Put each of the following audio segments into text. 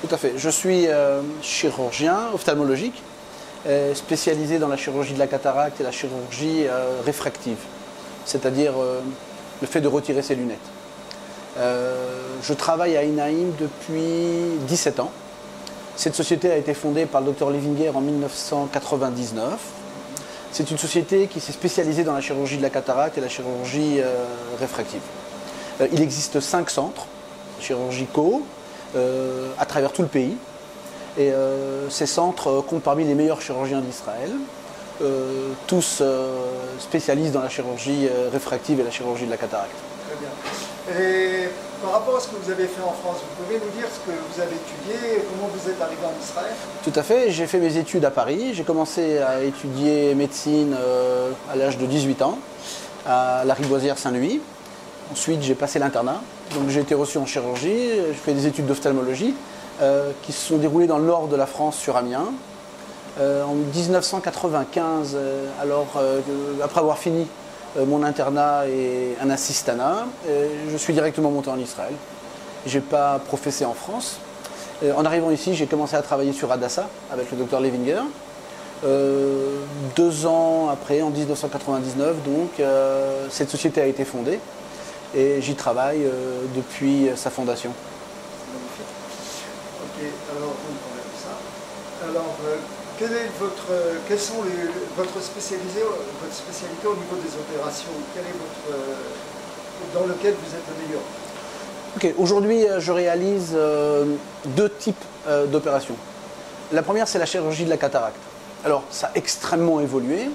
Tout à fait. Je suis chirurgien ophtalmologique, spécialisé dans la chirurgie de la cataracte et la chirurgie réfractive, c'est-à-dire le fait de retirer ses lunettes. Je travaille à Inaïm depuis 17 ans. Cette société a été fondée par le Dr Levinger en 1999. C'est une société qui s'est spécialisée dans la chirurgie de la cataracte et la chirurgie réfractive. Il existe 5 centres chirurgicaux à travers tout le pays. Et ces centres comptent parmi les meilleurs chirurgiens d'Israël, tous spécialistes dans la chirurgie réfractive et la chirurgie de la cataracte. Très bien. Et par rapport à ce que vous avez fait en France, vous pouvez nous dire ce que vous avez étudié et comment vous êtes arrivé en Israël? Tout à fait, j'ai fait mes études à Paris. J'ai commencé à étudier médecine à l'âge de 18 ans, à la Riboisière Saint-Louis. Ensuite, j'ai passé l'internat, donc j'ai été reçu en chirurgie. J'ai fait des études d'ophtalmologie qui se sont déroulées dans le nord de la France, sur Amiens. En 1995, après avoir fini mon internat et un assistanat, je suis directement monté en Israël. Je n'ai pas professé en France. En arrivant ici, j'ai commencé à travailler sur Hadassah avec le docteur Levinger. 2 ans après, en 1999, donc, cette société a été fondée et j'y travaille depuis sa fondation. Ok, alors on va ça. Alors, quelles sont votre spécialité au niveau des opérations? Quel est dans lequel vous êtes le meilleur? Ok, aujourd'hui, je réalise 2 types d'opérations. La première, c'est la chirurgie de la cataracte. Alors, ça a extrêmement évolué.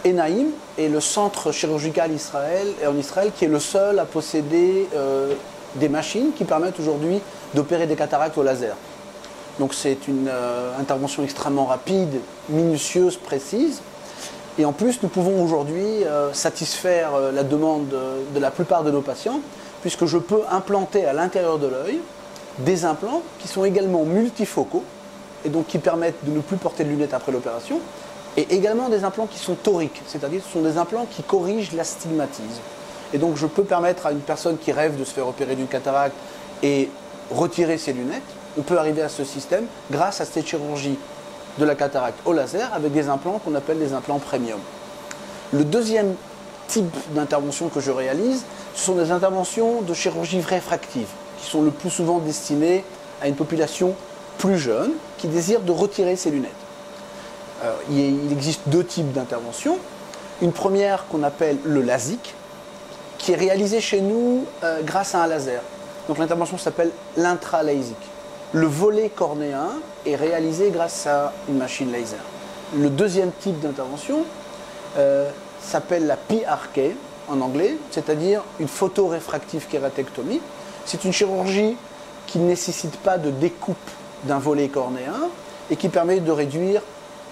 Enaïm est le centre chirurgical en Israël qui est le seul à posséder des machines qui permettent aujourd'hui d'opérer des cataractes au laser. Donc c'est une intervention extrêmement rapide, minutieuse, précise. Et en plus, nous pouvons aujourd'hui satisfaire la demande de la plupart de nos patients, puisque je peux implanter à l'intérieur de l'œil des implants qui sont également multifocaux, et donc qui permettent de ne plus porter de lunettes après l'opération, et également des implants qui sont toriques, c'est-à-dire ce sont des implants qui corrigent l'astigmatisme. Et donc je peux permettre à une personne qui rêve de se faire opérer d'une cataracte et retirer ses lunettes, on peut arriver à ce système grâce à cette chirurgie de la cataracte au laser avec des implants qu'on appelle des implants premium. Le deuxième type d'intervention que je réalise, ce sont des interventions de chirurgie réfractive qui sont le plus souvent destinées à une population plus jeune qui désire de retirer ses lunettes. Il existe 2 types d'interventions. Une première qu'on appelle le LASIK, qui est réalisée chez nous grâce à un laser. Donc l'intervention s'appelle l'intraLASIK. Le volet cornéen est réalisé grâce à une machine laser. Le deuxième type d'intervention s'appelle la PRK en anglais, c'est-à-dire une photoréfractive kératectomie. C'est une chirurgie qui ne nécessite pas de découpe d'un volet cornéen et qui permet de réduire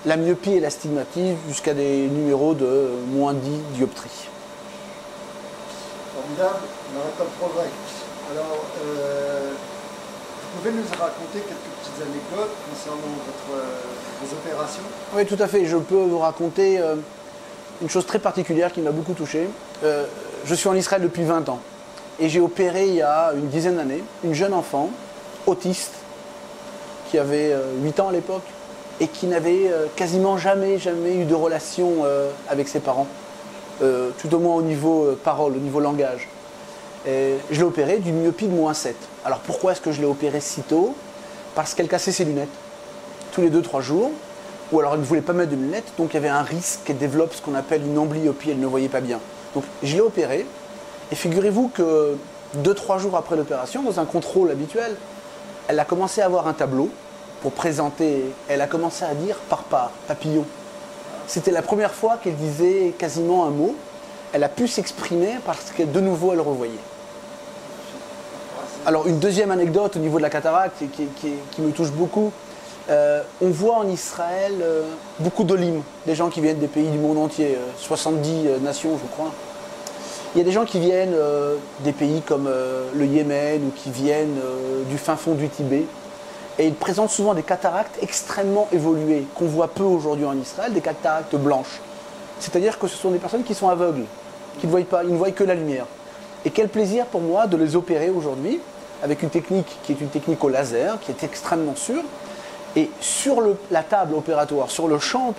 la myopie et l'astigmatisme jusqu'à des numéros de moins 10 dioptries. Formidable, on n'arrête pas le progrès. Alors, vous pouvez nous raconter quelques petites anecdotes concernant vos opérations? Oui, tout à fait. Je peux vous raconter une chose très particulière qui m'a beaucoup touché. Je suis en Israël depuis 20 ans et j'ai opéré il y a une dizaine d'années une jeune enfant autiste qui avait 8 ans à l'époque et qui n'avait quasiment jamais eu de relation avec ses parents, tout au moins au niveau parole, au niveau langage. Et je l'ai opérée d'une myopie de -7. Alors pourquoi est-ce que je l'ai opérée si tôt? Parce qu'elle cassait ses lunettes tous les 2-3 jours, ou alors elle ne voulait pas mettre de lunettes, donc il y avait un risque qu'elle développe ce qu'on appelle une amblyopie, elle ne voyait pas bien. Donc je l'ai opérée, et figurez-vous que 2-3 jours après l'opération, dans un contrôle habituel, elle a commencé à avoir un tableau pour présenter, elle a commencé à dire par papillon. C'était la première fois qu'elle disait quasiment un mot. Elle a pu s'exprimer parce que de nouveau elle revoyait. Alors une deuxième anecdote au niveau de la cataracte qui me touche beaucoup. On voit en Israël beaucoup d'olim, des gens qui viennent des pays du monde entier, 70 nations je crois. Il y a des gens qui viennent des pays comme le Yémen ou qui viennent du fin fond du Tibet. Et ils présentent souvent des cataractes extrêmement évoluées, qu'on voit peu aujourd'hui en Israël, des cataractes blanches. C'est-à-dire que ce sont des personnes qui sont aveugles, qui ne voient pas, ils ne voient que la lumière. Et quel plaisir pour moi de les opérer aujourd'hui, avec une technique qui est une technique au laser, qui est extrêmement sûre. Et sur la table opératoire, sur le champ opératoire,